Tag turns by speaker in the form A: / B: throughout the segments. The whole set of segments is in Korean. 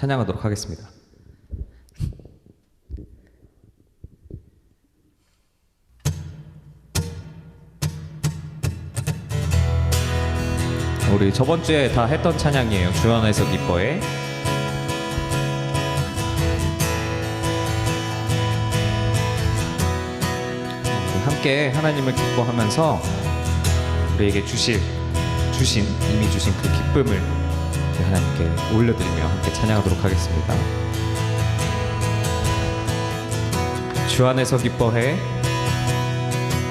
A: 찬양하도록 하겠습니다. 우리 저번 주에 다 했던 찬양이에요. 주 안에서 기뻐해. 함께 하나님을 기뻐하면서 우리에게 주신 이미 주신 그 기쁨을 하나님께 올려드리며 함께 찬양하도록 하겠습니다. 주 안에서 기뻐해.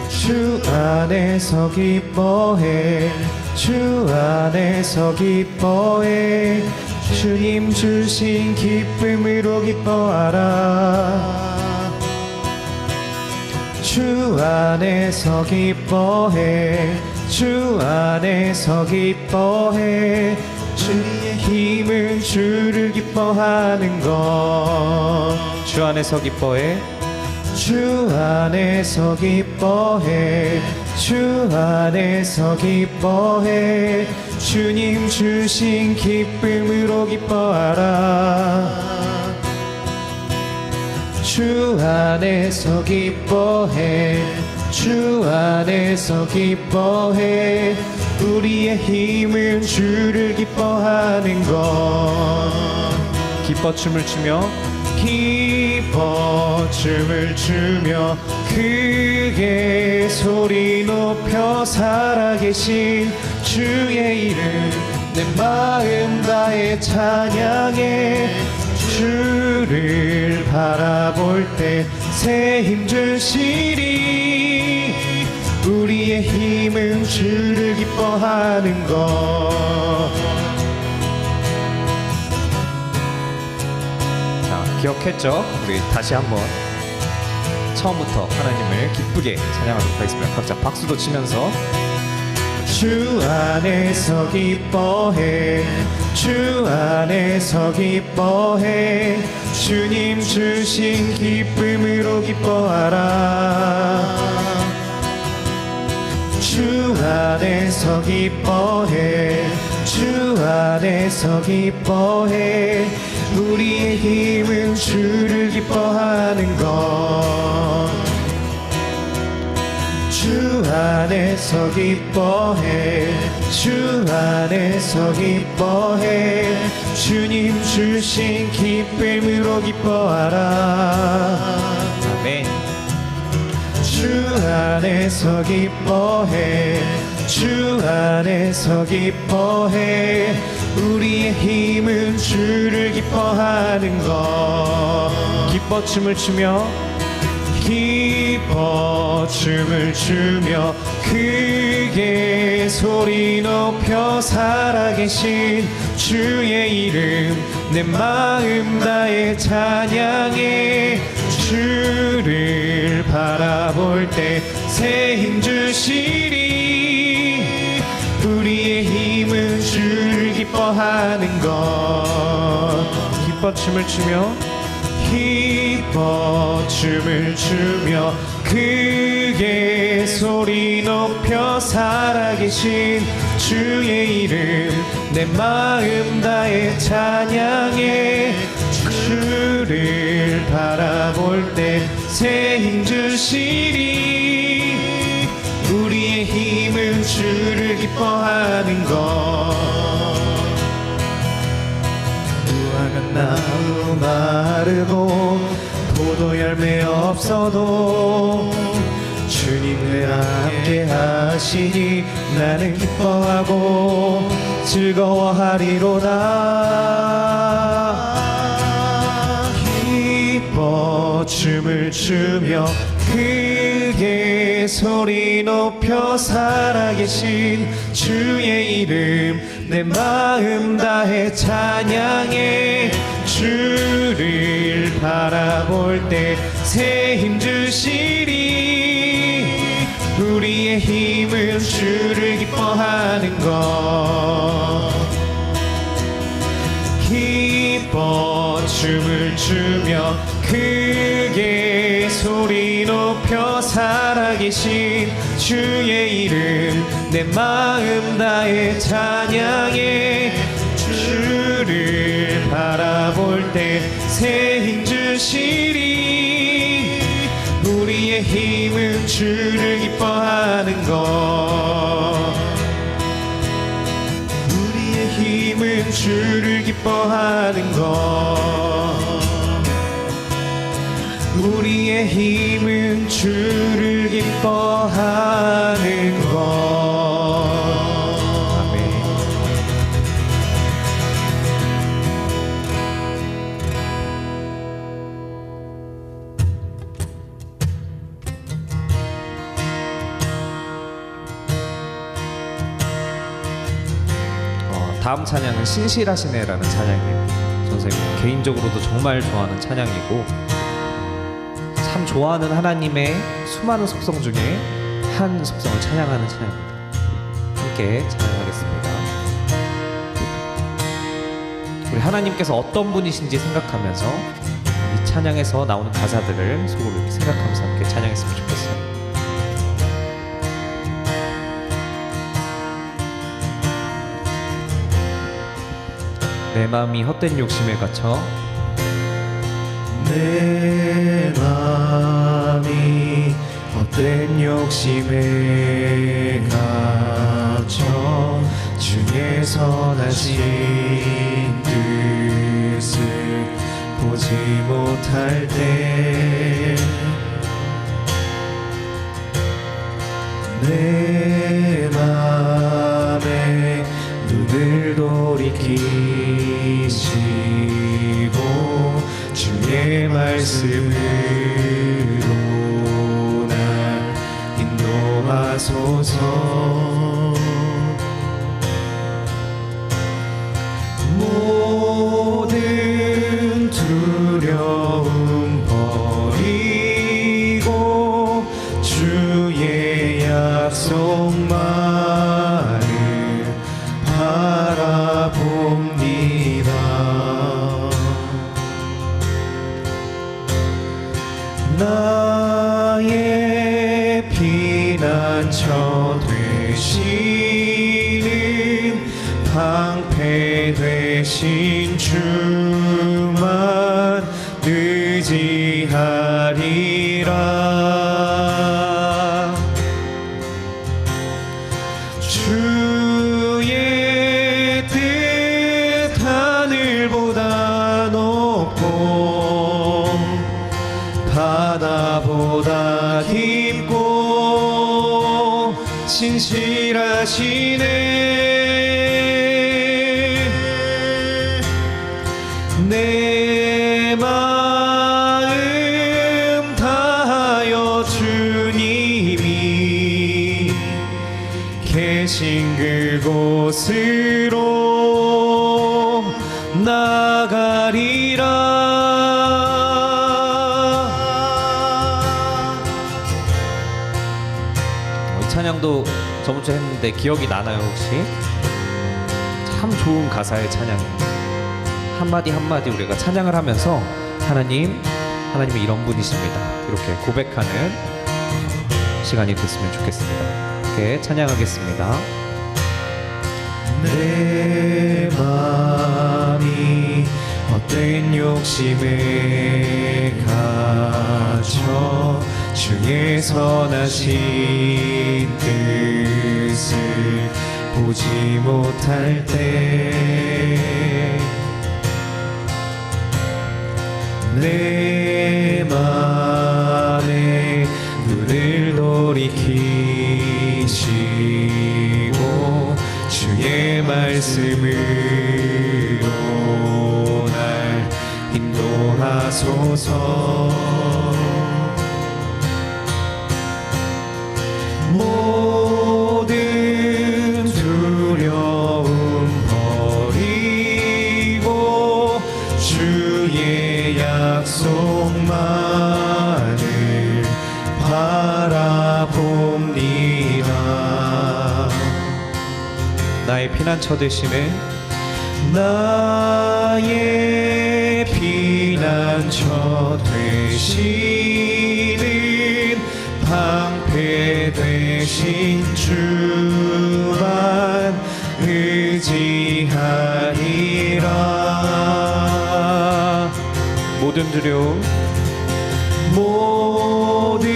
B: 주 안에서 기뻐해. 주 안에서 기뻐해. 주님 주신 기쁨으로 기뻐하라. 주 안에서 기뻐해. 주 안에서 기뻐해. 주의 힘은 주를 기뻐하는 것.
A: 주 안에서 기뻐해.
B: 주 안에서 기뻐해. 주 안에서 기뻐해. 주님 주신 기쁨으로 기뻐하라. 주 안에서 기뻐해. 주 안에서 기뻐해. 우리의 힘은 주를 기뻐하는 것.
A: 기뻐 춤을 추며
B: 기뻐 춤을 추며 크게 소리 높여 살아계신 주의 이름 내 마음 다해 찬양해. 주를 바라볼 때 새 힘 주시리. 우리의 힘은 주를 기뻐하는 것.
A: 기억했죠? 우리 다시 한번 처음부터 하나님을 기쁘게 찬양하도록 하겠습니다. 각자 박수도 치면서
B: 주 안에서 기뻐해. 주 안에서 기뻐해. 주님 주신 기쁨으로 기뻐하라. 주 안에서 기뻐해. 주 안에서 기뻐해. 우리의 힘은 주를 기뻐하는 것. 주 안에서 기뻐해. 주 안에서 기뻐해. 주님 주신 기쁨으로 기뻐하라.
A: 아멘.
B: 주 안에서 기뻐해. 주 안에서 기뻐해. 우리의 힘은 주를 기뻐하는 것.
A: 기뻐 춤을 추며
B: 기뻐 춤을 추며 크게 소리 높여 살아계신 주의 이름 내 마음 다해 찬양해. 주를 바라볼 때 새 힘 주시리. 우리의 힘은 주를 기뻐하는 것.
A: 기뻐 춤을 추며
B: 기뻐 춤을 추며 크게 소리 높여 살아계신 주의 이름 내 마음 다해 찬양해. 주를 바라볼 때 새 힘 주시리. 우리의 힘은 주를 기뻐하는 것. 무화과 나무 마르고 포도 열매 없어도 주님을 함께 하시니 나는 기뻐하고 즐거워하리로다. 기뻐 춤을 추며 크게 소리 높여 살아계신 주의 이름 내 마음 다해 찬양해. 주를 바라볼 때 새 힘 주시리. 우리의 힘은 주를 기뻐하는 것. 기뻐 춤을 추며 크게 소리 높여 살아계신 주의 이름 내 마음 다해 찬양해. 주를 바라볼 바라볼 때 새 힘 주시리. 우리의 힘은 주를 기뻐하는 것. 우리의 힘은 주를 기뻐하는 것. 우리의 힘은 주를 기뻐하는 것. 아멘.
A: 다음 찬양은 신실하시네라는 찬양이에요. 선생님 개인적으로도 정말 좋아하는 찬양이고 참 좋아하는 하나님의 수많은 속성 중에 한 속성을 찬양하는 찬양입니다. 함께 찬양하겠습니다. 우리 하나님께서 어떤 분이신지 생각하면서 이 찬양에서 나오는 가사들을 속으로 이렇게 생각하면서 함께 찬양했으면 좋겠어요. 내 마음이 헛된 욕심에 갇혀
B: 내 마음이 헛된 욕심에 갇혀 주의 선하신 뜻을 보지 못할 때 내 맘에 눈을 돌이키시고 주의 말씀으로 날 인도하소서. 모든 두려움 버리고 주의 약속만을 바라봅니다. 나의 피난처 되시는 방패 되신 주만 의지하리라. 주의 뜻 하늘보다 높고 바다보다 깊고 신실하시네. 내 마음 다하여 주님이 계신 그곳으로 나가리라.
A: 이 찬양도 저번주에 했는데 기억이 나나요 혹시? 참 좋은 가사의 찬양이에요. 한마디 한마디 우리가 찬양을 하면서 하나님이 이런 분이십니다 이렇게 고백하는 시간이 됐으면 좋겠습니다. 이렇게 찬양하겠습니다.
B: 내 맘이 헛된 욕심에 갇혀 주의 선하신 뜻을 보지 못할 때 내 맘에 눈을 돌이키시고 주의 말씀으로 날 인도하소서. 모든 두려움 버리고 주의 약속만을 바라봅니다.
A: 나의 피난처 되시는
B: 나의 피난처 되시는 방패 되신 주만 의지하리라.
A: 모든 두려움
B: 모든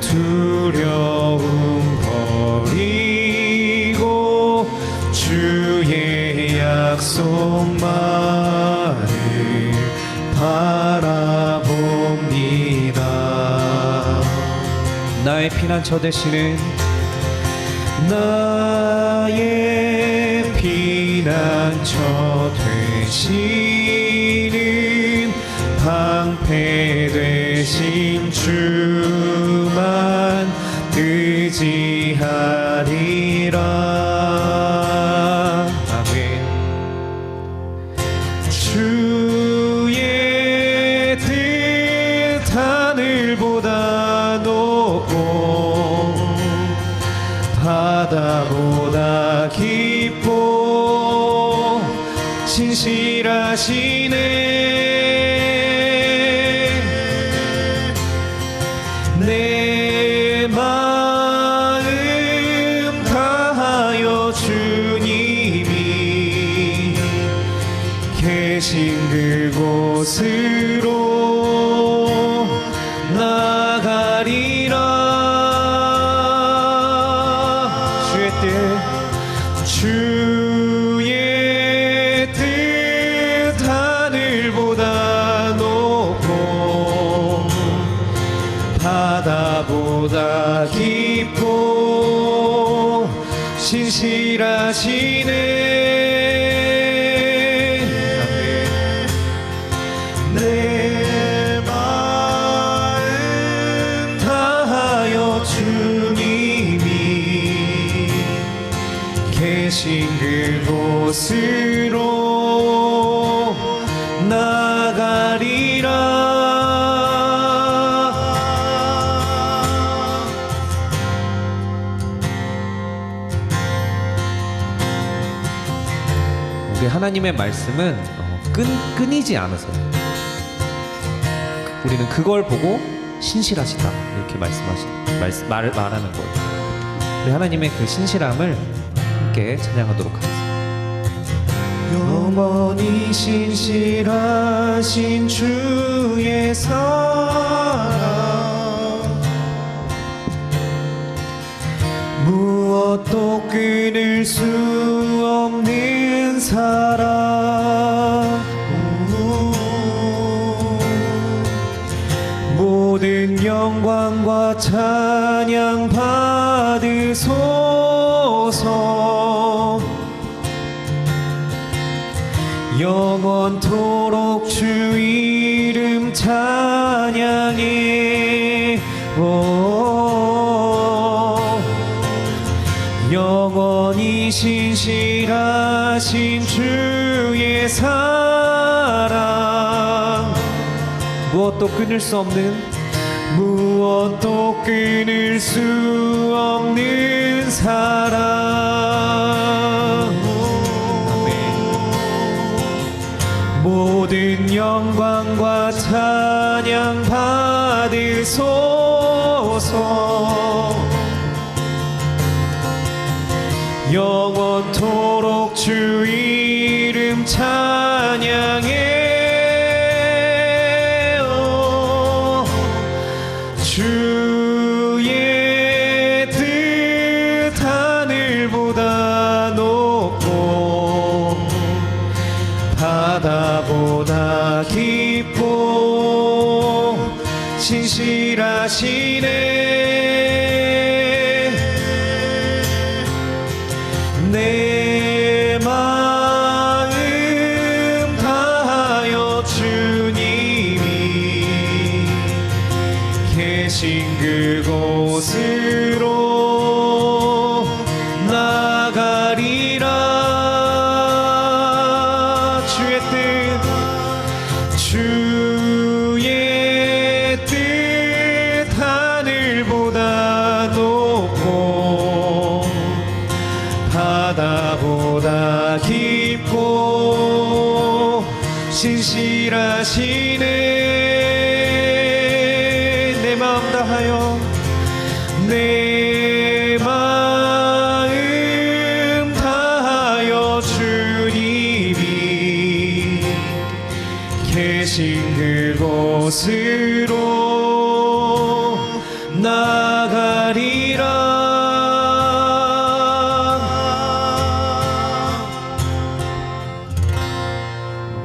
B: 두려움 버리고 주의 약속만을 바라봅니다.
A: 나의 피난처 되시는
B: 나의 피난처 되시는 방패 되신 주만 의지하리라.
A: 아멘.
B: 주의 뜻 하늘보다 높고 바다보다 깊고 신실하시네. 내 마음 다하여 주님이 계신 그곳으로 나가리라. 주의 뜻 하늘보다 높고 바다보다 깊고 신실하시네. 내 마음 다하여 주님이 계신 그곳으로 나가리라.
A: 우리 하나님의 말씀은 끊이지 않으세요. 우리는 그걸 보고 신실하시다 이렇게 말하는 거예요. 우리 하나님의 그 신실함을 함께 찬양하도록 하겠습니다.
B: 영원히 신실하신 주의 사랑 무엇도 끊을 수 없는 사랑. 모든 영광과 찬양 받으소서. 영원토록 주 이름 찬양해. 영원히 신실하신 주의 사랑
A: 무엇도 끊을 수 없는
B: 무엇도 끊을 수 없는 사랑. 모든 영광과 찬양 받으소서. 영원토록 주 이름 찬양해. 주의 뜻 하늘보다 높고 바다보다 깊고 신실하시네. 내 마음 다하여 주님이 계신 그곳으로 나가리라. 주의 뜻 하늘보다 높고 바다보다 깊고 신실하시네. 내 마음 다하여 내 마음 다하여 주님이 계신 그 곳으로 나가리라.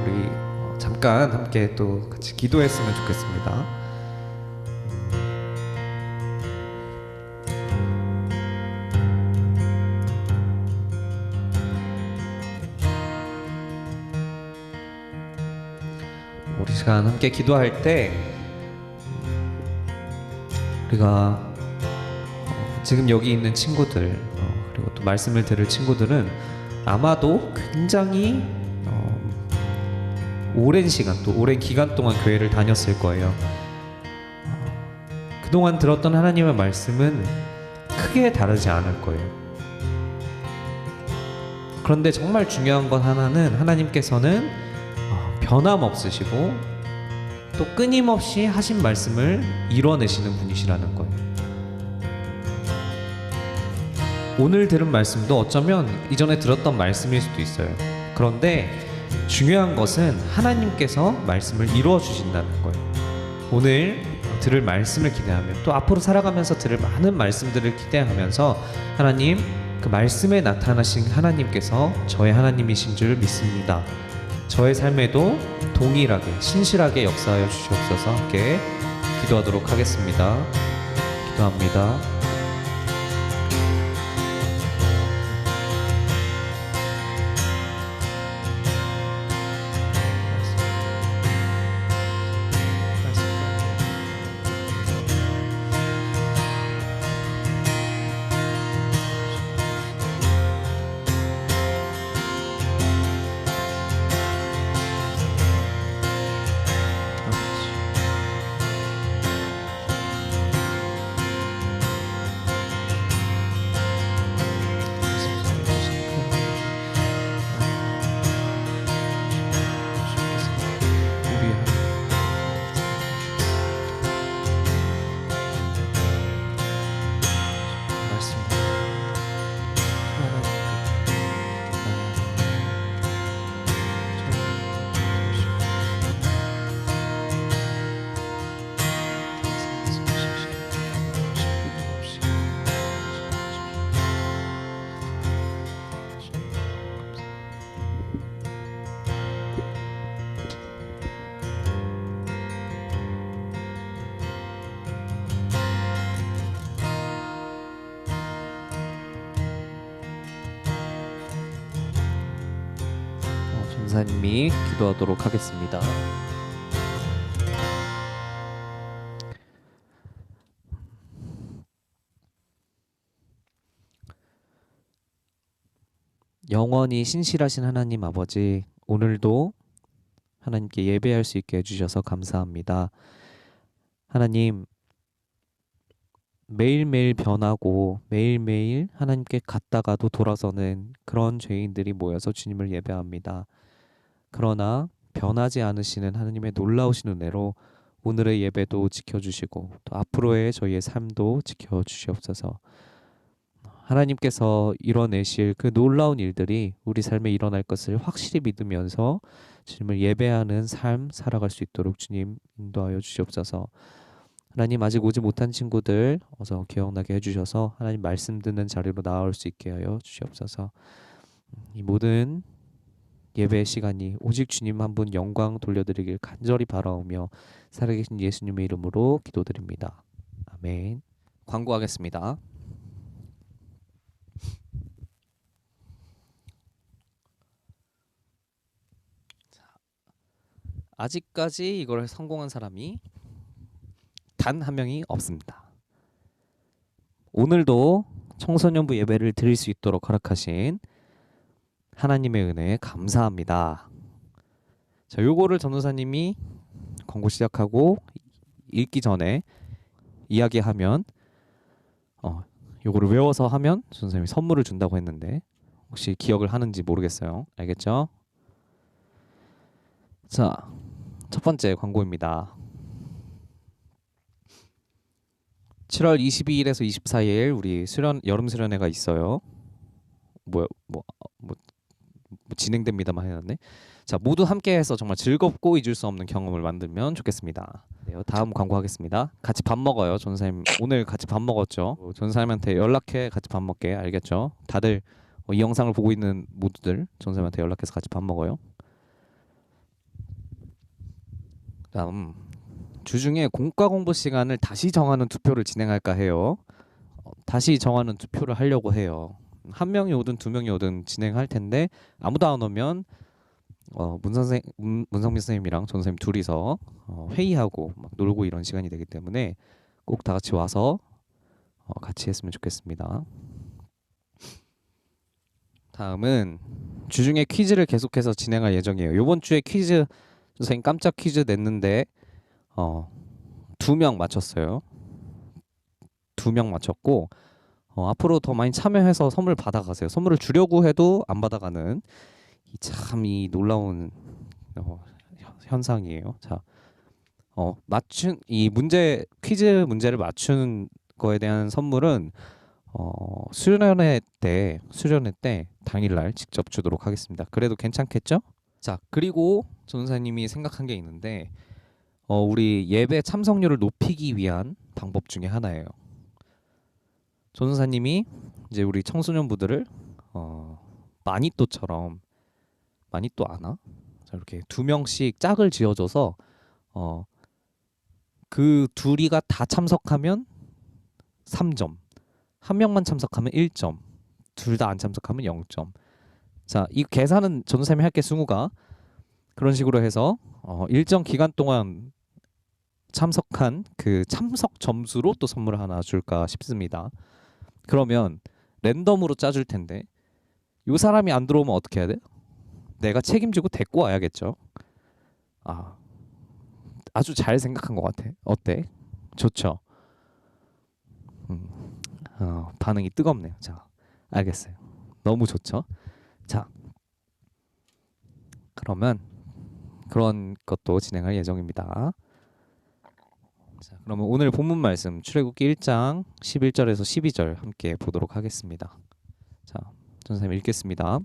A: 우리 잠깐 함께 또 같이 기도했으면 좋겠습니다. 우리 시간 함께 기도할 때 우리가 지금 여기 있는 친구들 그리고 또 말씀을 들을 친구들은 아마도 굉장히 오랜 시간 또 오랜 기간 동안 교회를 다녔을 거예요. 그동안 들었던 하나님의 말씀은 크게 다르지 않을 거예요. 그런데 정말 중요한 건 하나는 하나님께서는 변함없으시고 또 끊임없이 하신 말씀을 이뤄내시는 분이시라는 거예요. 오늘 들은 말씀도 어쩌면 이전에 들었던 말씀일 수도 있어요. 그런데 중요한 것은 하나님께서 말씀을 이루어 주신다는 거예요. 오늘 들을 말씀을 기대하며 또 앞으로 살아가면서 들을 많은 말씀들을 기대하면서 하나님 그 말씀에 나타나신 하나님께서 저의 하나님이신 줄 믿습니다. 저의 삶에도 동일하게 신실하게 역사하여 주시옵소서. 함께 기도하도록 하겠습니다. 기도합니다. 전사님이 기도하도록 하겠습니다. 영원히 신실하신 하나님 아버지, 오늘도 하나님께 예배할 수 있게 해주셔서 감사합니다. 하나님, 매일매일 변하고 매일매일 하나님께 갔다가도 돌아서는 그런 죄인들이 모여서 주님을 예배합니다. 그러나 변하지 않으시는 하나님의 놀라우신 은혜로 오늘의 예배도 지켜주시고 또 앞으로의 저희의 삶도 지켜주시옵소서. 하나님께서 이뤄내실 그 놀라운 일들이 우리 삶에 일어날 것을 확실히 믿으면서 주님을 예배하는 삶 살아갈 수 있도록 주님 인도하여 주시옵소서. 하나님, 아직 오지 못한 친구들 어서 기억나게 해주셔서 하나님 말씀 듣는 자리로 나올 수 있게 하여 주시옵소서. 이 모든 예배 시간이 오직 주님 한 분 영광 돌려드리길 간절히 바라오며 살아계신 예수님의 이름으로 기도드립니다. 아멘. 광고하겠습니다. 아직까지 이걸 성공한 사람이 단 한 명이 없습니다. 오늘도 청소년부 예배를 드릴 수 있도록 허락하신 하나님의 은혜에 감사합니다. 자, 요거를 전도사님이 광고 시작하고 읽기 전에 이야기하면 요거를 외워서 하면 전도사님이 선물을 준다고 했는데 혹시 기억을 하는지 모르겠어요. 알겠죠? 자, 첫 번째 광고입니다. 7월 22일에서 24일 우리 여름 수련회가 있어요. 뭐 진행됩니다만 해놨네. 자, 모두 함께해서 정말 즐겁고 잊을 수 없는 경험을 만들면 좋겠습니다.
C: 다음 광고하겠습니다. 같이 밥 먹어요, 전사님. 오늘 같이 밥 먹었죠? 전사님한테 연락해 같이 밥 먹게. 알겠죠? 다들 이 영상을 보고 있는 모두들 전사님한테 연락해서 같이 밥 먹어요. 다음 주중에 공과 공부 시간을 다시 정하는 투표를 진행할까 해요. 다시 정하는 투표를 하려고 해요. 한 명이 오든 두 명이 오든 진행할 텐데 아무도 안 오면 문성민 선생님이랑 전 선생님 둘이서 회의하고 막 놀고 이런 시간이 되기 때문에 꼭 다 같이 와서 같이 했으면 좋겠습니다. 다음은 주중에 퀴즈를 계속해서 진행할 예정이에요. 이번 주에 퀴즈 선생님 깜짝 퀴즈 냈는데 2명 맞췄어요. 2명 맞췄고 앞으로 더 많이 참여해서 선물 받아가세요. 선물을 주려고 해도 안 받아가는 참 이 놀라운 현상이에요. 자, 맞춘 이 문제 퀴즈 문제를 맞춘 거에 대한 선물은 수련회 때 당일날 직접 주도록 하겠습니다. 그래도 괜찮겠죠? 자, 그리고 전사님이 생각한 게 있는데 우리 예배 참석률을 높이기 위한 방법 중에 하나예요. 전사님이 이제 우리 청소년부들을 마니또처럼 마니또 아나? 자, 이렇게 2명씩 짝을 지어줘서 그 둘이가 다 참석하면 3점, 한 명만 참석하면 1점, 둘 다 안 참석하면 0점. 자, 이 계산은 전도사님이 할게 승우가 그런 식으로 해서 일정 기간 동안 참석한 그 참석 점수로 또 선물을 하나 줄까 싶습니다. 그러면 랜덤으로 짜줄 텐데 이 사람이 안 들어오면 어떻게 해야 돼? 내가 책임지고 데리고 와야겠죠. 아주 잘 생각한 것 같아. 어때? 좋죠? 반응이 뜨겁네요. 자, 알겠어요. 너무 좋죠? 자, 그러면 그런 것도 진행할 예정입니다. 자, 그러면 오늘 본문 말씀 출애굽기 1장 11절에서 12절 함께 보도록 하겠습니다. 자, 전사님 읽겠습니다.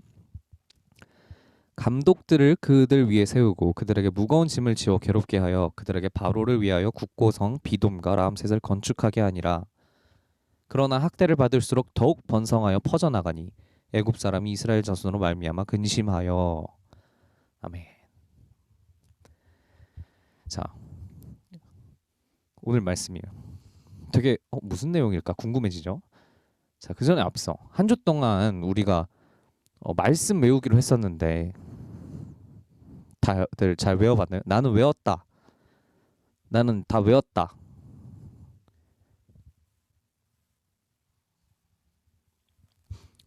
C: 감독들을 그들 위에 세우고 그들에게 무거운 짐을 지어 괴롭게 하여 그들에게 바로를 위하여 국고성 비돔과 람셋을 건축하게 하니라. 그러나 학대를 받을수록 더욱 번성하여 퍼져나가니 애굽 사람이 이스라엘 자손으로 말미암아 근심하여. 아멘. 자, 오늘 말씀이에요. 되게 무슨 내용일까 궁금해지죠? 자, 그 전에 앞서 한 주 동안 우리가 말씀 외우기로 했었는데 다들 잘 외워봤나요? 나는 외웠다. 나는 다 외웠다.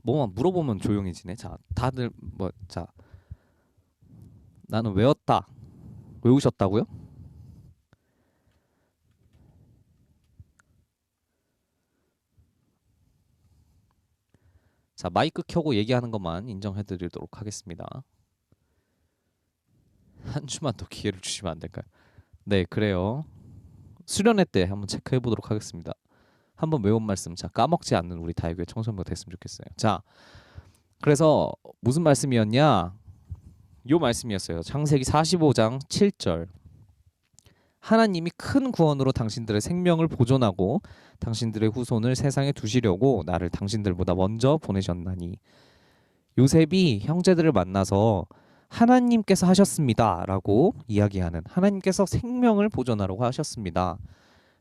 C: 뭐만 물어보면 조용해지네. 자, 다들 자, 나는 외웠다. 외우셨다고요? 자, 마이크 켜고 얘기하는 것만 인정해드리도록 하겠습니다. 한 주만 더 기회를 주시면 안 될까요? 네, 그래요. 수련회 때 한번 체크해 보도록 하겠습니다. 한번 외운 말씀, 자, 까먹지 않는 우리 다이교회 청소년부가 됐으면 좋겠어요. 자, 그래서 무슨 말씀이었냐? 요 말씀이었어요. 창세기 45장 7절. 하나님이 큰 구원으로 당신들의 생명을 보존하고 당신들의 후손을 세상에 두시려고 나를 당신들보다 먼저 보내셨나니. 요셉이 형제들을 만나서 하나님께서 하셨습니다 라고 이야기하는, 하나님께서 생명을 보존하라고 하셨습니다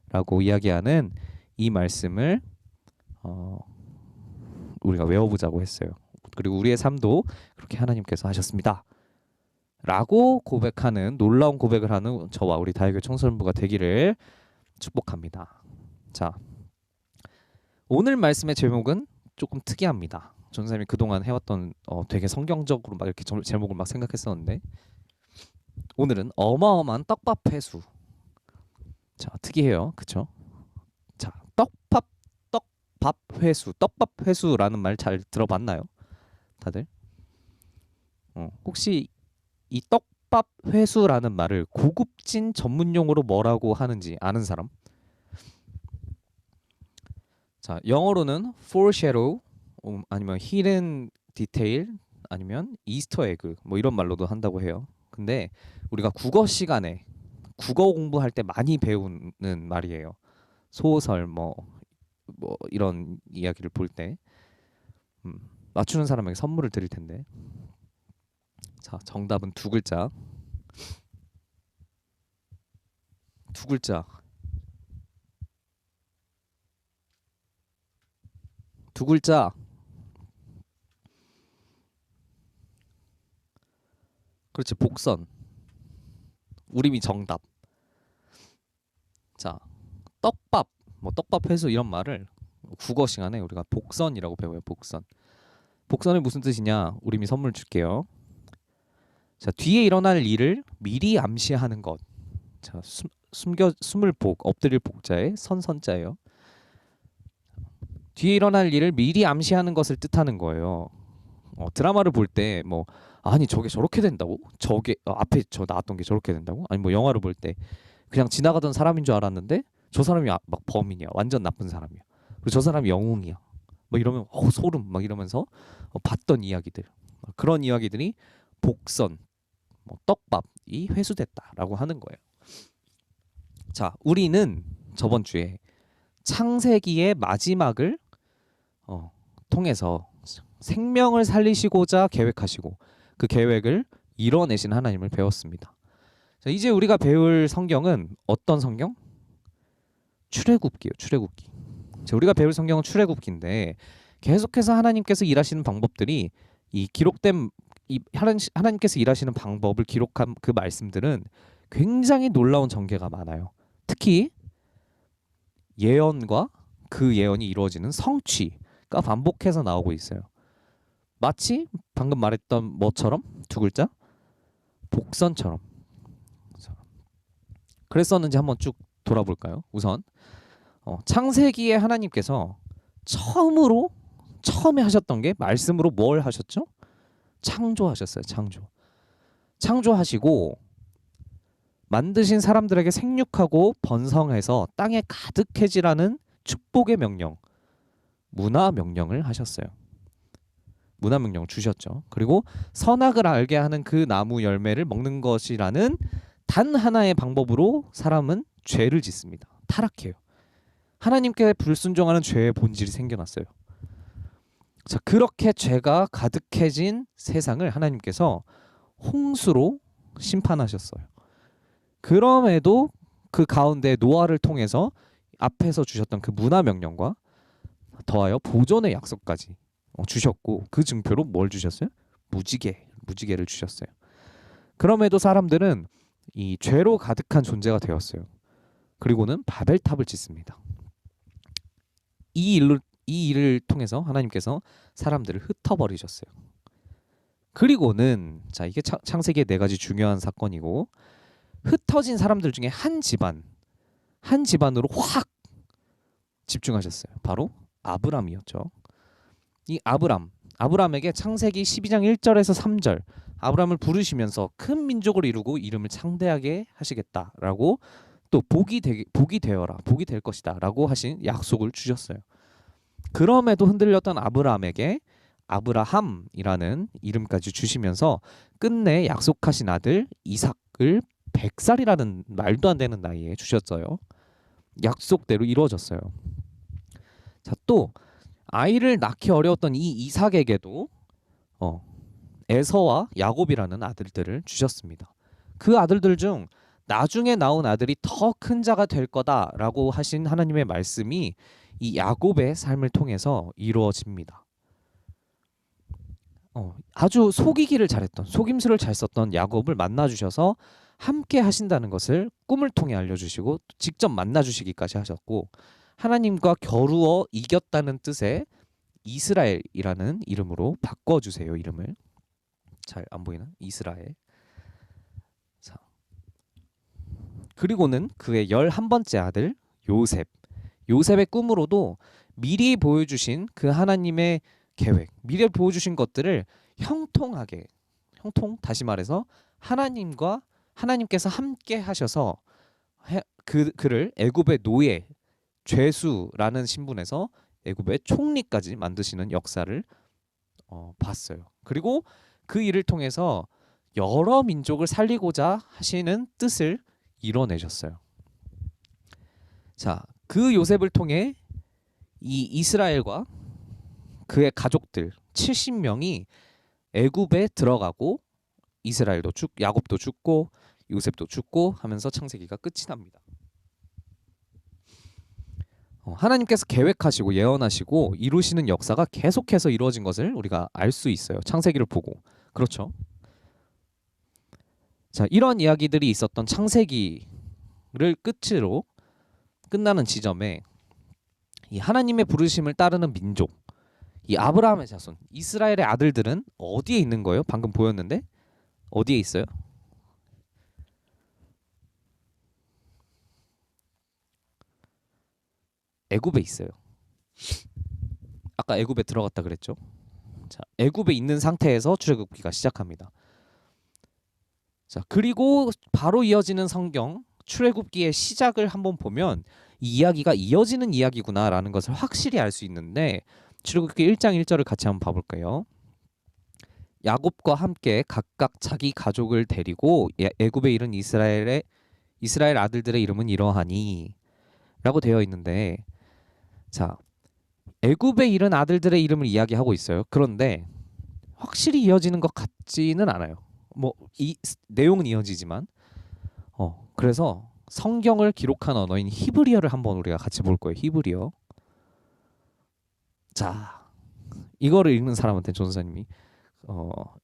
C: 라고 이야기하는 이 말씀을 우리가 외워보자고 했어요. 그리고 우리의 삶도 그렇게 하나님께서 하셨습니다 라고 고백하는, 놀라운 고백을 하는 저와 우리 다이교회 청소년부가 되기를 축복합니다. 자, 오늘 말씀의 제목은 조금 특이합니다. 전사님이 그동안 해왔던 되게 성경적으로 막 이렇게 제목을 막 생각했었는데 오늘은 어마어마한 떡밥 회수. 자, 특이해요, 그쵸? 자, 떡밥 회수, 떡밥 회수라는 말 잘 들어봤나요, 다들? 혹시 이 떡밥 회수라는 말을 고급진 전문용어로 뭐라고 하는지 아는 사람? 자, 영어로는 foreshadow, 아니면 hidden detail, 아니면 이스터 에그, 뭐 이런 말로도 한다고 해요. 근데 우리가 국어 시간에 국어 공부할 때 많이 배우는 말이에요. 소설 뭐 이런 이야기를 볼 때 맞추는 사람에게 선물을 드릴 텐데. 자, 정답은 두 글자. 두 글자. 두 글자. 그렇지, 복선. 우림이 정답. 자, 떡밥, 뭐 떡밥 회수 이런 말을 국어 시간에 우리가 복선이라고 배워요. 복선. 복선이 무슨 뜻이냐? 우림이 선물 줄게요. 자, 뒤에 일어날 일을 미리 암시하는 것. 자, 숨을 복, 엎드릴 복자에 선자예요. 뒤에 일어날 일을 미리 암시하는 것을 뜻하는 거예요. 드라마를 볼 때 뭐 아니 저게 저렇게 된다고? 저게 앞에 저 나왔던 게 저렇게 된다고? 아니 뭐 영화를 볼 때 그냥 지나가던 사람인 줄 알았는데 저 사람이 막 범인이야. 완전 나쁜 사람이야. 그리고 저 사람이 영웅이야. 뭐 이러면 소름 막 이러면서 봤던 이야기들. 그런 이야기들이 복선, 뭐 떡밥이 회수됐다라고 하는 거예요. 자, 우리는 저번 주에 창세기의 마지막을 통해서 생명을 살리시고자 계획하시고 그 계획을 이뤄내신 하나님을 배웠습니다. 자, 이제 우리가 배울 성경은 어떤 성경? 출애굽기요. 출애굽기. 자, 우리가 배울 성경은 출애굽기인데 계속해서 하나님께서 일하시는 방법들이 이 기록된 하나님께서 일하시는 방법을 기록한 그 말씀들은 굉장히 놀라운 전개가 많아요. 특히 예언과 그 예언이 이루어지는 성취가 반복해서 나오고 있어요. 마치 방금 말했던 뭐처럼 두 글자 복선처럼. 그랬었는지 한번 쭉 돌아볼까요? 우선 창세기에 하나님께서 처음에 하셨던 게 말씀으로 뭘 하셨죠? 창조하셨어요. 창조하시고 만드신 사람들에게 생육하고 번성해서 땅에 가득해지라는 축복의 명령, 문화 명령을 하셨어요. 문화 명령을 주셨죠. 그리고 선악을 알게 하는 그 나무 열매를 먹는 것이라는 단 하나의 방법으로 사람은 죄를 짓습니다. 타락해요. 하나님께 불순종하는 죄의 본질이 생겨났어요. 자, 그렇게 죄가 가득해진 세상을 하나님께서 홍수로 심판하셨어요. 그럼에도 그 가운데 노아를 통해서 앞에서 주셨던 그 문화 명령과 더하여 보존의 약속까지 주셨고 그 증표로 뭘 주셨어요? 무지개를 주셨어요. 그럼에도 사람들은 이 죄로 가득한 존재가 되었어요. 그리고는 바벨탑을 짓습니다. 이 일을 통해서 하나님께서 사람들을 흩어버리셨어요. 그리고는 자, 이게 창세기의 네 가지 중요한 사건이고 흩어진 사람들 중에 한 집안으로 확 집중하셨어요. 바로 아브람이었죠. 이 아브람에게 창세기 12장 1절에서 3절 아브람을 부르시면서 큰 민족을 이루고 이름을 창대하게 하시겠다라고 또 복이 되어라, 복이 될 것이다라고 하신 약속을 주셨어요. 그럼에도 흔들렸던 아브람에게 아브라함이라는 이름까지 주시면서 끝내 약속하신 아들 이삭을 100살이라는 말도 안 되는 나이에 주셨어요. 약속대로 이루어졌어요. 자, 또 아이를 낳기 어려웠던 이 이삭에게도 에서와 야곱이라는 아들들을 주셨습니다. 그 아들들 중 나중에 나온 아들이 더 큰 자가 될 거다라고 하신 하나님의 말씀이 이 야곱의 삶을 통해서 이루어집니다. 아주 속이기를 잘했던, 속임수를 잘 썼던 야곱을 만나주셔서 함께 하신다는 것을 꿈을 통해 알려주시고 직접 만나주시기까지 하셨고 하나님과 겨루어 이겼다는 뜻의 이스라엘이라는 이름으로 바꿔주세요. 이름을 잘 안 보이나? 이스라엘. 자, 그리고는 그의 11번째 아들 요셉의 꿈으로도 미리 보여주신 그 하나님의 계획, 미리 보여주신 것들을 다시 말해서 하나님께서 함께 하셔서 그를 애굽의 노예, 죄수라는 신분에서 애굽의 총리까지 만드시는 역사를 봤어요. 그리고 그 일을 통해서 여러 민족을 살리고자 하시는 뜻을 이뤄내셨어요. 자, 그 요셉을 통해 이 이스라엘과 그의 가족들 70명이 애굽에 들어가고 이스라엘도 야곱도 죽고 요셉도 죽고 하면서 창세기가 끝이 납니다. 하나님께서 계획하시고 예언하시고 이루시는 역사가 계속해서 이루어진 것을 우리가 알 수 있어요. 창세기를 보고. 그렇죠? 자, 이런 이야기들이 있었던 창세기를 끝으로 끝나는 지점에 이 하나님의 부르심을 따르는 민족, 이 아브라함의 자손, 이스라엘의 아들들은 어디에 있는 거예요? 방금 보였는데 어디에 있어요? 애굽에 있어요. 아까 애굽에 들어갔다 그랬죠? 자, 애굽에 있는 상태에서 출애굽기가 시작합니다. 자, 그리고 바로 이어지는 성경 출애굽기의 시작을 한번 보면 이 이야기가 이어지는 이야기구나라는 것을 확실히 알 수 있는데 출애굽기 1장 1절을 같이 한번 봐볼까요? 야곱과 함께 각각 자기 가족을 데리고 애굽에 이른 이스라엘 아들들의 이름은 이러하니 라고 되어 있는데, 자, 애굽에 이른 아들들의 이름을 이야기하고 있어요. 그런데 확실히 이어지는 것 같지는 않아요. 뭐 이 내용은 이어지지만 그래서 성경을 기록한 언어인 히브리어를 한번 우리가 같이 볼 거예요. 히브리어. 자, 이거를 읽는 사람한테 전사님이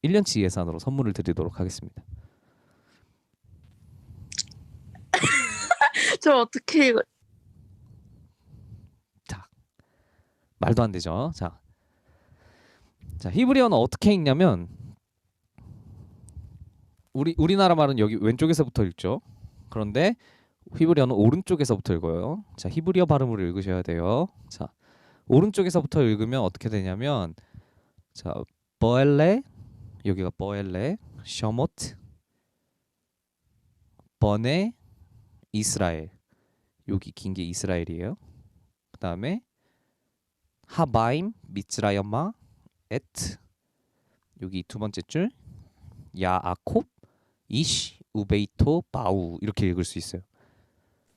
C: 1년치 예산으로 선물을 드리도록 하겠습니다.
D: 저 어떻게 이거?
C: 자, 말도 안 되죠. 자, 히브리어는 어떻게 읽냐면 우리나라 말은 여기 왼쪽에서부터 읽죠. 그런데 히브리어는 오른쪽에서부터 읽어요. 자, 히브리어 발음으로 읽으셔야 돼요. 자, 오른쪽에서부터 읽으면 어떻게 되냐면, 자, 버엘레, 여기가 버엘레, 셔모트, 버네, 이스라엘, 여기 긴 게 이스라엘이에요. 그 다음에 하바임, 미츠라야마, 에트, 여기 두 번째 줄 야아콥, 이시, 우베이토, 바우, 이렇게 읽을 수 있어요.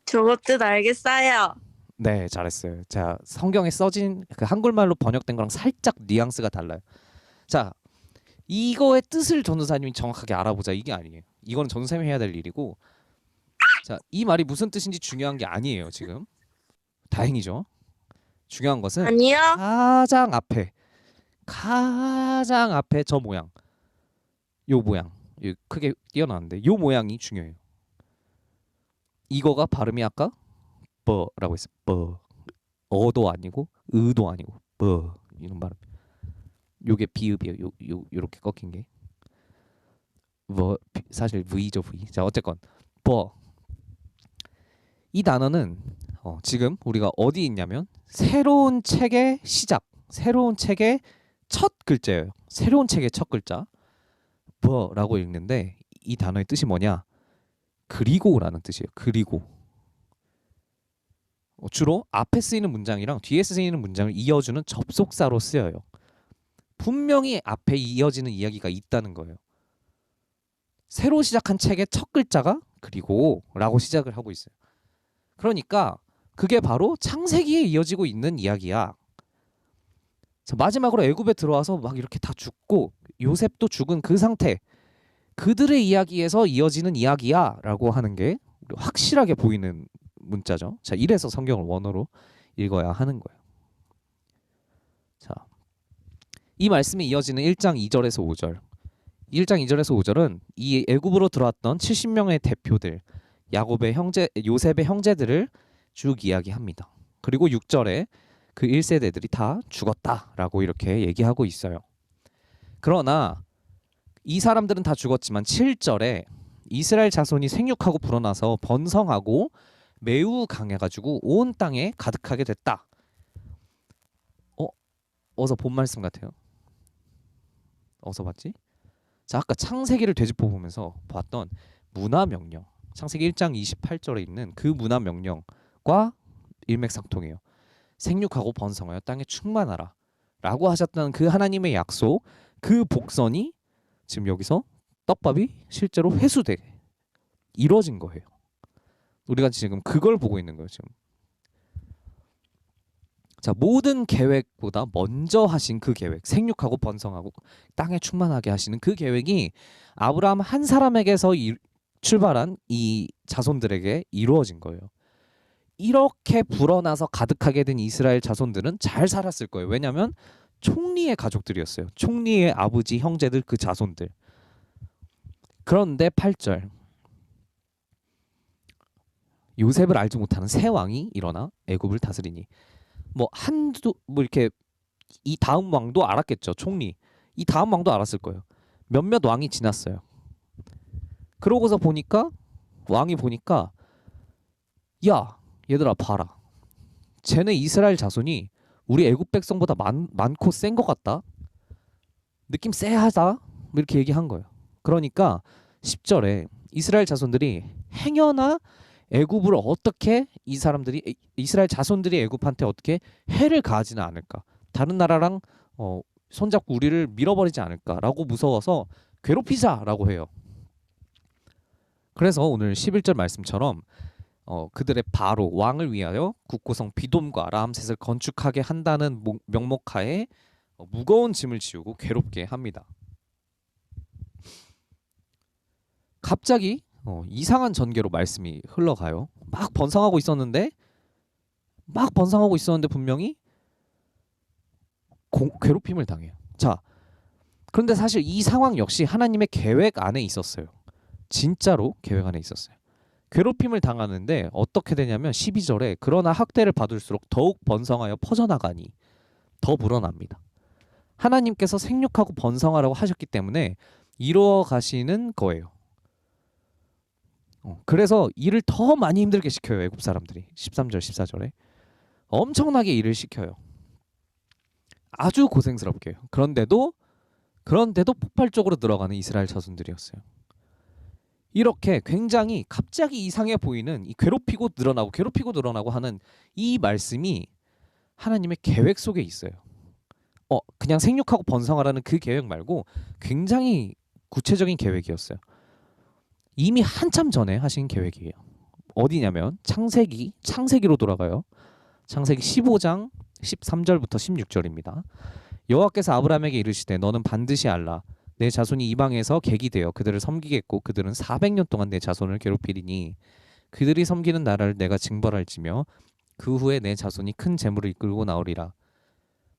D: 저것 뜻 알겠어요.
C: 네, 잘했어요. 자, 성경에 써진 그 한글말로 번역된 거랑 살짝 뉘앙스가 달라요. 자, 이거의 뜻을 전도사님이 정확하게 알아보자, 이게 아니에요. 이거는 전도사님이 해야 될 일이고, 자, 이 말이 무슨 뜻인지 중요한 게 아니에요. 지금 다행이죠. 중요한 것은
D: 아니요.
C: 가장 앞에 저 모양, 요 모양, 크게 띄어놨는데 요 모양이 중요해요. 이거가 발음이 아까 버라고 했어요. 버. 어도 아니고 의도 아니고 버, 이런 발음. 요게 비읍이에요. 요렇게 꺾인 게. 사실 V죠, V. 자, 어쨌건 버. 이 단어는 지금 우리가 어디 있냐면 새로운 책의 시작, 새로운 책의 첫 글자예요. 새로운 책의 첫 글자 버라고 읽는데 이 단어의 뜻이 뭐냐? 그리고라는 뜻이에요. 그리고. 주로 앞에 쓰이는 문장이랑 뒤에 쓰이는 문장을 이어주는 접속사로 쓰여요. 분명히 앞에 이어지는 이야기가 있다는 거예요. 새로 시작한 책의 첫 글자가 그리고라고 시작을 하고 있어요. 그러니까 그게 바로 창세기에 이어지고 있는 이야기야. 자, 마지막으로 애굽에 들어와서 막 이렇게 다 죽고 요셉도 죽은 그 상태, 그들의 이야기에서 이어지는 이야기야 라고 하는 게 확실하게 보이는 문자죠. 자, 이래서 성경을 원어로 읽어야 하는 거예요. 자, 이 말씀이 이어지는 1장 2절에서 5절. 1장 2절에서 5절은 이 애굽으로 들어왔던 70명의 대표들, 요셉의 형제들을 쭉 이야기합니다. 그리고 6절에 그 1세대들이 다 죽었다라고 이렇게 얘기하고 있어요. 그러나 이 사람들은 다 죽었지만 7절에 이스라엘 자손이 생육하고 불어나서 번성하고 매우 강해가지고 온 땅에 가득하게 됐다. 어서 본 말씀 같아요. 어서 봤지? 자, 아까 창세기를 되짚어 보면서 봤던 문화 명령, 창세기 1장 28절에 있는 그 문화 명령과 일맥상통해요. 생육하고 번성하여 땅에 충만하라 라고 하셨던 그 하나님의 약속, 그 복선이 지금 여기서 떡밥이 실제로 회수돼 이루어진 거예요. 우리가 지금 그걸 보고 있는 거예요, 지금. 자, 모든 계획보다 먼저 하신 그 계획, 생육하고 번성하고 땅에 충만하게 하시는 그 계획이 아브라함 한 사람에게서 출발한 이 자손들에게 이루어진 거예요. 이렇게 불어나서 가득하게 된 이스라엘 자손들은 잘 살았을 거예요. 왜냐하면 총리의 가족들이었어요. 총리의 아버지, 형제들, 그 자손들. 그런데 8절, 요셉을 알지 못하는 새 왕이 일어나 애굽을 다스리니, 뭐 한두 뭐 이렇게 이 다음 왕도 알았겠죠. 총리 이 다음 왕도 알았을 거예요. 몇몇 왕이 지났어요. 그러고서 보니까 왕이 보니까, 야 얘들아 봐라, 쟤네 이스라엘 자손이 우리 애굽 백성보다 많고 센 것 같다, 느낌 쎄하다, 뭐 이렇게 얘기한 거예요. 그러니까 10절에 이스라엘 자손들이 행여나 애굽을 어떻게 이스라엘 자손들이 애굽한테 어떻게 해를 가하지는 않을까, 다른 나라랑 손잡고 우리를 밀어버리지 않을까라고 무서워서 괴롭히자라고 해요. 그래서 오늘 11절 말씀처럼 그들의 바로 왕을 위하여 국고성 비돔과 라암셋을 건축하게 한다는 명목하에 무거운 짐을 지우고 괴롭게 합니다. 갑자기 이상한 전개로 말씀이 흘러가요. 막 번성하고 있었는데 분명히 괴롭힘을 당해요. 자, 그런데 사실 이 상황 역시 하나님의 계획 안에 있었어요. 진짜로 계획 안에 있었어요. 괴롭힘을 당하는데 어떻게 되냐면 12절에 그러나 학대를 받을수록 더욱 번성하여 퍼져나가니 더 불어납니다. 하나님께서 생육하고 번성하라고 하셨기 때문에 이루어 가시는 거예요. 그래서 일을 더 많이 힘들게 시켜요. 애굽 사람들이 13절 14절에 엄청나게 일을 시켜요. 아주 고생스럽게 해요. 그런데도 폭발적으로 들어가는 이스라엘 자손들이었어요. 이렇게 굉장히 갑자기 이상해 보이는 이 괴롭히고 늘어나고 하는 이 말씀이 하나님의 계획 속에 있어요. 그냥 생육하고 번성하라는 그 계획 말고 굉장히 구체적인 계획이었어요. 이미 한참 전에 하신 계획이에요. 어디냐면 창세기로 돌아가요. 창세기 15장 13절부터 16절입니다. 여호와께서 아브라함에게 이르시되 너는 반드시 알라, 내 자손이 이방에서 객이 되어 그들을 섬기겠고 그들은 400년 동안 내 자손을 괴롭히리니 그들이 섬기는 나라를 내가 징벌할지며 그 후에 내 자손이 큰 재물을 이끌고 나오리라.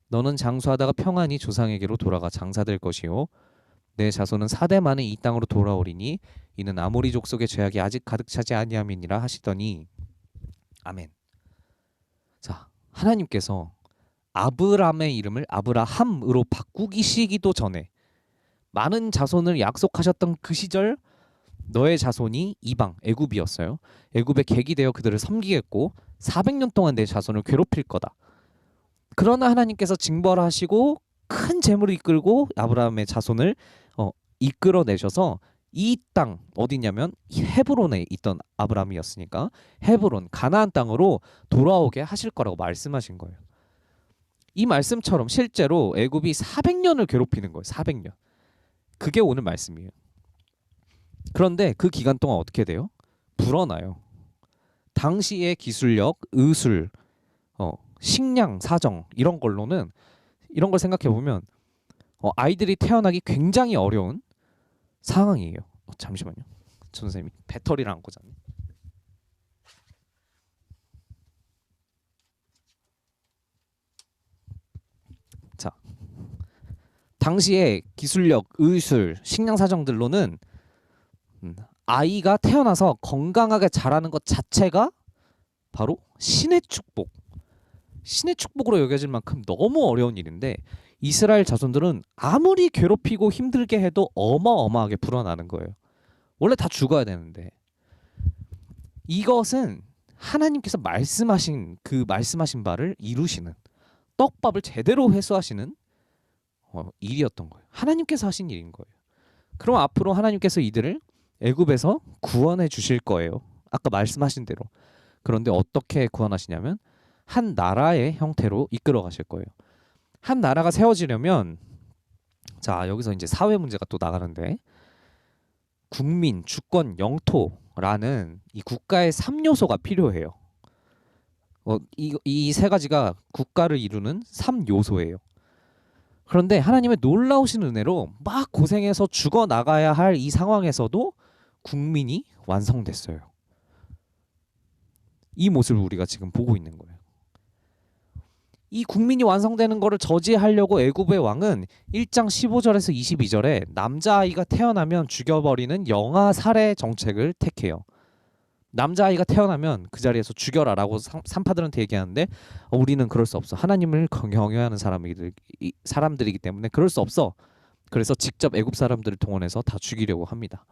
C: 너는 장수하다가 평안히 조상에게로 돌아가 장사될 것이요 내 자손은 4대 만에 이 땅으로 돌아오리니 이는 아모리 족속의 죄악이 아직 가득 차지 아니함이니라 하시더니, 아멘. 자, 하나님께서 아브람의 이름을 아브라함으로 바꾸시기도 전에 많은 자손을 약속하셨던 그 시절 너의 자손이 이방 애굽이었어요. 애굽의 객이 되어 그들을 섬기겠고 400년 동안 내 자손을 괴롭힐 거다. 그러나 하나님께서 징벌하시고 큰 재물을 이끌고 아브라함의 자손을 이끌어내셔서 이 땅 어디냐면 헤브론에 있던 아브라함이었으니까 헤브론 가나안 땅으로 돌아오게 하실 거라고 말씀하신 거예요. 이 말씀처럼 실제로 애굽이 400년을 괴롭히는 거예요. 400년. 그게 오늘 말씀이에요. 그런데 그 기간 동안 어떻게 돼요? 불어나요. 당시의 기술력, 의술, 식량, 사정 이런 걸로는, 이런 걸 생각해 보면 아이들이 태어나기 굉장히 어려운 상황이에요. 잠시만요. 선생님이 배터리를 안 꽂았네. 자, 당시의 기술력, 의술, 식량 사정들로는 아이가 태어나서 건강하게 자라는 것 자체가 바로 신의 축복으로 여겨질 만큼 너무 어려운 일인데 이스라엘 자손들은 아무리 괴롭히고 힘들게 해도 어마어마하게 불어나는 거예요. 원래 다 죽어야 되는데 이것은 하나님께서 말씀하신 바를 이루시는, 떡밥을 제대로 회수하시는 일이었던 거예요. 하나님께서 하신 일인 거예요. 그럼 앞으로 하나님께서 이들을 애굽에서 구원해 주실 거예요. 아까 말씀하신 대로. 그런데 어떻게 구원하시냐면 한 나라의 형태로 이끌어 가실 거예요. 한 나라가 세워지려면, 자 여기서 이제 사회 문제가 또 나가는데, 국민, 주권, 영토, 라는 이 국가의 3요소가 필요해요. 이 세 가지가 국가를 이루는 3요소예요. 그런데 하나님의 놀라우신 은혜로 막 고생해서 죽어 나가야 할 이 상황에서도 국민이 완성됐어요. 이 모습을 우리가 지금 보고 있는 거예요. 이 국민이 완성되는 것을 저지하려고 애굽의 왕은 1장 15절에서 22절에 남자아이가 태어나면 죽여버리는 영아 살해 정책을 택해요. 남자아이가 태어나면 그 자리에서 죽여라라고 산파들한테 얘기하는데 우리는 그럴 수 없어. 하나님을 경외하는 사람들이기 때문에 그럴 수 없어. 그래서 직접 애굽 사람들을 동원해서 다 죽이려고 합니다.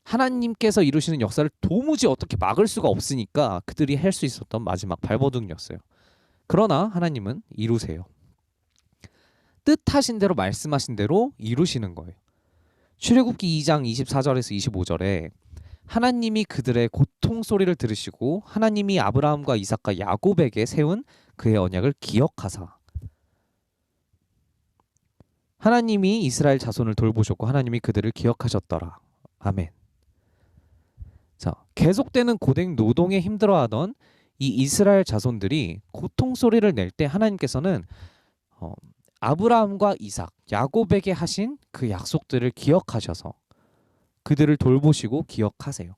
C: 하나님께서 이루시는 역사를 도무지 어떻게 막을 수가 없으니까 그들이 할 수 있었던 마지막 발버둥이었어요. 그러나 하나님은 이루세요. 뜻하신 대로 말씀하신 대로 이루시는 거예요. 출애굽기 2장 24절에서 25절에 하나님이 그들의 고통 소리를 들으시고 하나님이 아브라함과 이삭과 야곱에게 세운 그의 언약을 기억하사 하나님이 이스라엘 자손을 돌보셨고 하나님이 그들을 기억하셨더라. 아멘. 자, 계속되는 고된 노동에 힘들어하던 이 이스라엘 자손들이 고통 소리를 낼 때 하나님께서는 아브라함과 이삭, 야곱에게 하신 그 약속들을 기억하셔서 그들을 돌보시고 기억하세요.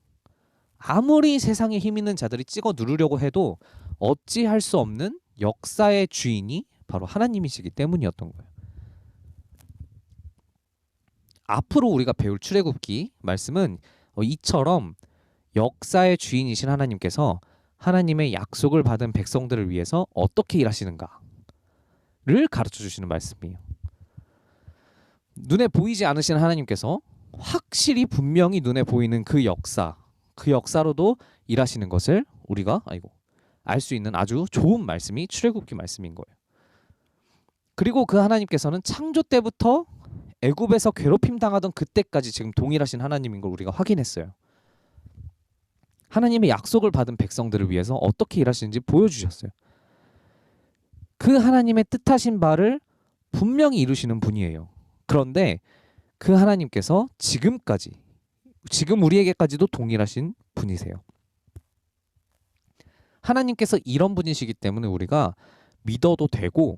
C: 아무리 세상에 힘 있는 자들이 찍어 누르려고 해도 어찌할 수 없는 역사의 주인이 바로 하나님이시기 때문이었던 거예요. 앞으로 우리가 배울 출애굽기 말씀은 이처럼 역사의 주인이신 하나님께서 하나님의 약속을 받은 백성들을 위해서 어떻게 일하시는가를 가르쳐 주시는 말씀이에요. 눈에 보이지 않으시는 하나님께서 확실히 분명히 눈에 보이는 그 역사로도 일하시는 것을 우리가 알 수 있는 아주 좋은 말씀이 출애굽기 말씀인 거예요. 그리고 그 하나님께서는 창조 때부터 애굽에서 괴롭힘 당하던 그때까지 지금 동일하신 하나님인 걸 우리가 확인했어요. 하나님의 약속을 받은 백성들을 위해서 어떻게 일하시는지 보여주셨어요. 그 하나님의 뜻하신 바를 분명히 이루시는 분이에요. 그런데 그 하나님께서 지금 우리에게까지도 동일하신 분이세요. 하나님께서 이런 분이시기 때문에 우리가 믿어도 되고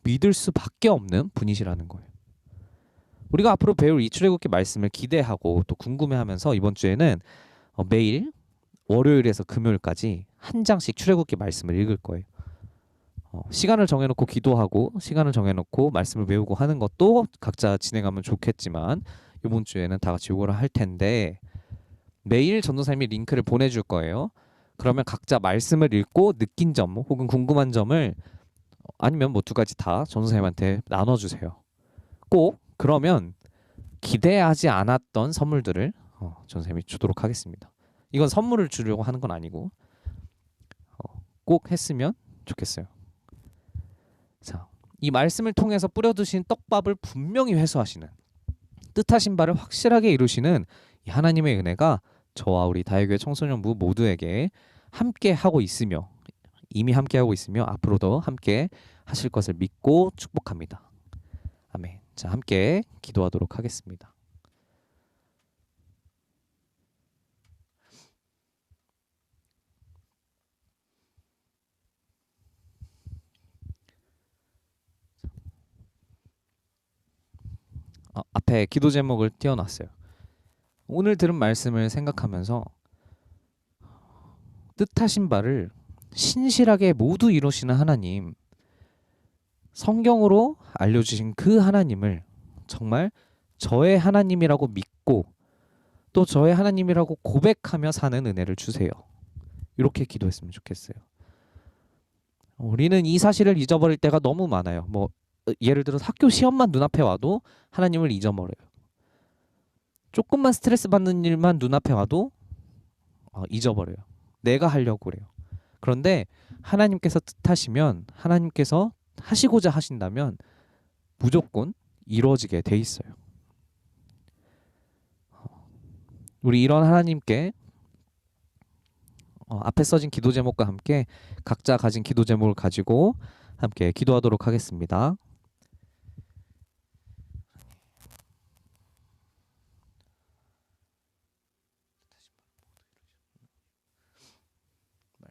C: 믿을 수밖에 없는 분이시라는 거예요. 우리가 앞으로 배울 이 출애굽기 말씀을 기대하고 또 궁금해하면서 이번 주에는 매일 월요일에서 금요일까지 한 장씩 출애굽기 말씀을 읽을 거예요. 시간을 정해놓고 기도하고 시간을 정해놓고 말씀을 외우고 하는 것도 각자 진행하면 좋겠지만 이번 주에는 다 같이 요거를 할 텐데 매일 전도사님이 링크를 보내줄 거예요. 그러면 각자 말씀을 읽고 느낀 점 혹은 궁금한 점을 아니면 뭐 두 가지 다 전도사님한테 나눠주세요. 꼭 그러면 기대하지 않았던 선물들을 전도사님이 주도록 하겠습니다. 이건 선물을 주려고 하는 건 아니고 꼭 했으면 좋겠어요. 자, 이 말씀을 통해서 뿌려두신 떡밥을 분명히 회수하시는 뜻하신 바를 확실하게 이루시는 이 하나님의 은혜가 저와 우리 다혜교회 청소년부 모두에게 함께 하고 있으며 이미 함께 하고 있으며 앞으로도 함께 하실 것을 믿고 축복합니다. 아멘. 자, 함께 기도하도록 하겠습니다. 앞에 기도 제목을 띄워놨어요. 오늘 들은 말씀을 생각하면서 뜻하신 바를 신실하게 모두 이루시는 하나님, 성경으로 알려주신 그 하나님을 정말 저의 하나님이라고 믿고 또 저의 하나님이라고 고백하며 사는 은혜를 주세요. 이렇게 기도했으면 좋겠어요. 우리는 이 사실을 잊어버릴 때가 너무 많아요. 예를 들어 학교 시험만 눈앞에 와도 하나님을 잊어버려요. 조금만 스트레스 받는 일만 눈앞에 와도 잊어버려요. 내가 하려고 그래요. 그런데 하나님께서 뜻하시면 하나님께서 하시고자 하신다면 무조건 이루어지게 돼 있어요. 우리 이런 하나님께 앞에 써진 기도 제목과 함께 각자 가진 기도 제목을 가지고 함께 기도하도록 하겠습니다.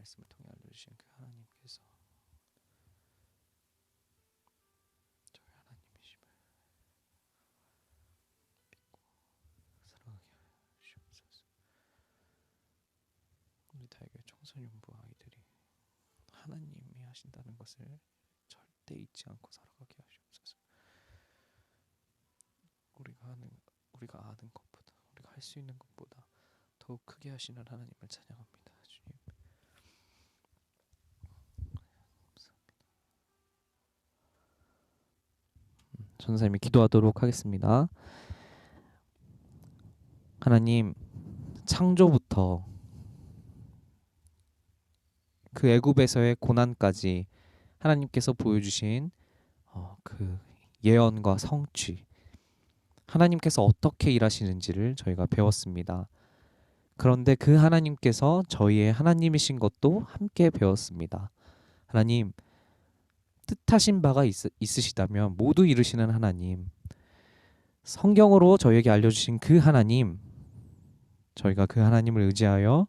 C: 말씀을 통해 알려주신 그 하나님께서 저희 하나님이심을 믿고 사랑하게 하여 주옵소서. 우리 다에게 청소년부 아이들이 하나님이 하신다는 것을 절대 잊지 않고 살아가게 하시옵소서. 우리가 아는 것보다, 우리가 할 수 있는 것보다 더욱 크게 하시는 하나님을 찬양합니다. 주님, 감사합니다. 전사님이 기도하도록 하겠습니다. 하나님, 창조부터 그 애굽에서의 고난까지 하나님께서 보여주신 그 예언과 성취, 하나님께서 어떻게 일하시는지를 저희가 배웠습니다. 그런데 그 하나님께서 저희의 하나님이신 것도 함께 배웠습니다. 하나님, 뜻하신 바가 있으시다면 모두 이루시는 하나님, 성경으로 저희에게 알려주신 그 하나님, 저희가 그 하나님을 의지하여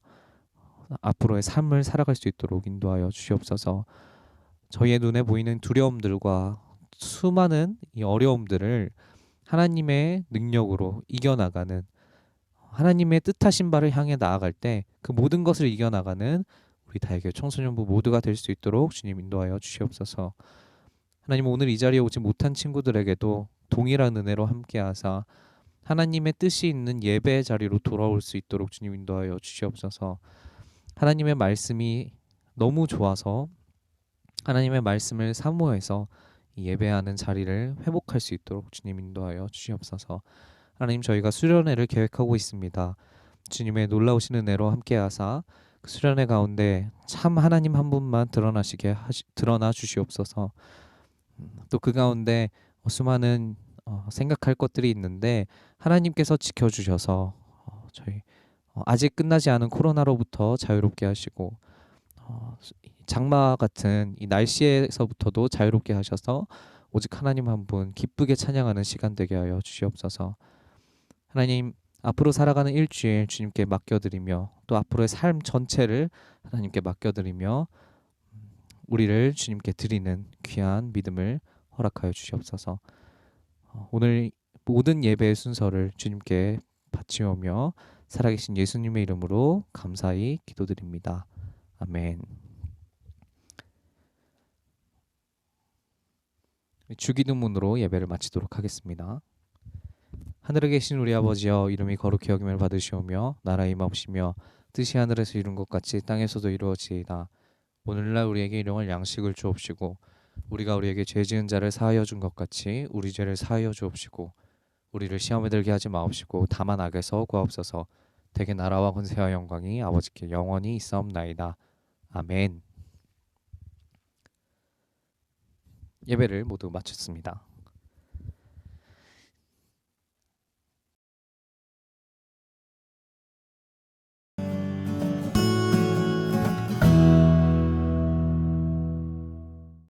C: 앞으로의 삶을 살아갈 수 있도록 인도하여 주시옵소서. 저희의 눈에 보이는 두려움들과 수많은 이 어려움들을 하나님의 능력으로 이겨나가는, 하나님의 뜻하신 바를 향해 나아갈 때 그 모든 것을 이겨나가는 우리 다에게 청소년부 모두가 될 수 있도록 주님 인도하여 주시옵소서. 하나님, 오늘 이 자리에 오지 못한 친구들에게도 동일한 은혜로 함께하사 하나님의 뜻이 있는 예배의 자리로 돌아올 수 있도록 주님 인도하여 주시옵소서. 하나님의 말씀이 너무 좋아서 하나님의 말씀을 사모해서 예배하는 자리를 회복할 수 있도록 주님 인도하여 주시옵소서. 하나님, 저희가 수련회를 계획하고 있습니다. 주님의 놀라우신 은혜로 함께하사 그 수련회 가운데 참 하나님 한 분만 드러나 주시옵소서. 또 그 가운데 수많은 생각할 것들이 있는데 하나님께서 지켜주셔서 저희 아직 끝나지 않은 코로나로부터 자유롭게 하시고 장마 같은 이 날씨에서부터도 자유롭게 하셔서 오직 하나님 한 분 기쁘게 찬양하는 시간 되게 하여 주시옵소서. 하나님, 앞으로 살아가는 일주일 주님께 맡겨드리며 또 앞으로의 삶 전체를 하나님께 맡겨드리며 우리를 주님께 드리는 귀한 믿음을 허락하여 주시옵소서. 오늘 모든 예배의 순서를 주님께 바치오며 살아계신 예수님의 이름으로 감사히 기도드립니다. 아멘. 주기도문으로 예배를 마치도록 하겠습니다. 하늘에 계신 우리 아버지여, 이름이 거룩히 여김을 받으시오며 나라의 임하옵시며 뜻이 하늘에서 이룬 것 같이 땅에서도 이루어지이다. 오늘날 우리에게 일용할 양식을 주옵시고 우리가 우리에게 죄 지은 자를 사하여 준 것 같이 우리 죄를 사하여 주옵시고 우리를 시험에 들게 하지 마옵시고 다만 악에서 구하옵소서. 대개 나라와 권세와 영광이 아버지께 영원히 있사옵나이다. 아멘. 예배를 모두 마쳤습니다.